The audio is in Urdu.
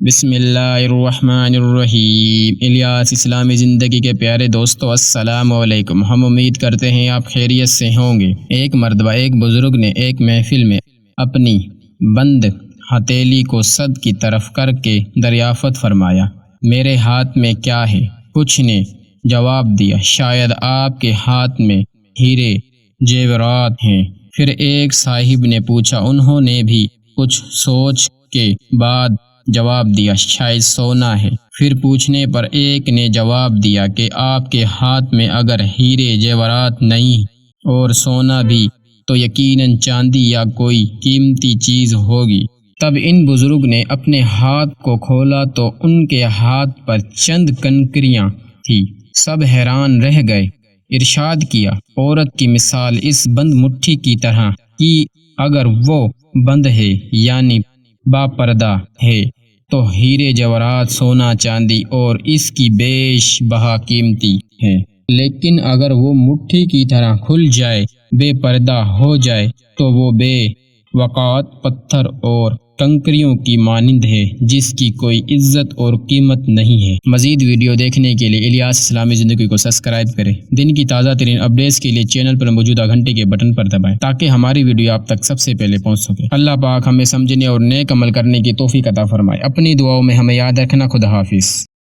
بسم اللہ الرحمن الرحیم۔ الیاس اسلامی زندگی کے پیارے دوستو، السلام علیکم۔ ہم امید کرتے ہیں آپ خیریت سے ہوں گے۔ ایک مرتبہ ایک بزرگ نے ایک محفل میں اپنی بند ہتھیلی کو صد کی طرف کر کے دریافت فرمایا، میرے ہاتھ میں کیا ہے؟ کچھ نے جواب دیا، شاید آپ کے ہاتھ میں ہیرے جیورات ہیں۔ پھر ایک صاحب نے پوچھا، انہوں نے بھی کچھ سوچ کے بعد جواب دیا، شاید سونا ہے۔ پھر پوچھنے پر ایک نے جواب دیا کہ آپ کے ہاتھ میں اگر ہیرے جیورات نہیں اور سونا بھی تو یقیناً چاندی یا کوئی قیمتی چیز ہوگی۔ تب ان بزرگ نے اپنے ہاتھ کو کھولا تو ان کے ہاتھ پر چند کنکریاں تھیں۔ سب حیران رہ گئے۔ ارشاد کیا، عورت کی مثال اس بند مٹھی کی طرح کہ اگر وہ بند ہے یعنی با پردہ ہے تو ہیرے جواہرات، سونا، چاندی اور اس کی بیش بہا قیمتی ہے، لیکن اگر وہ مٹھی کی طرح کھل جائے، بے پردہ ہو جائے تو وہ بے وقعت پتھر اور کنکریوں کی مانند ہے، جس کی کوئی عزت اور قیمت نہیں ہے۔ مزید ویڈیو دیکھنے کے لیے الیاس اسلامی زندگی کو سبسکرائب کریں۔ دن کی تازہ ترین اپڈیٹس کے لیے چینل پر موجودہ گھنٹی کے بٹن پر دبائیں تاکہ ہماری ویڈیو آپ تک سب سے پہلے پہنچ سکے۔ اللہ پاک ہمیں سمجھنے اور نیک عمل کرنے کی توفیق عطا فرمائے۔ اپنی دعاؤں میں ہمیں یاد رکھنا۔ خدا حافظ۔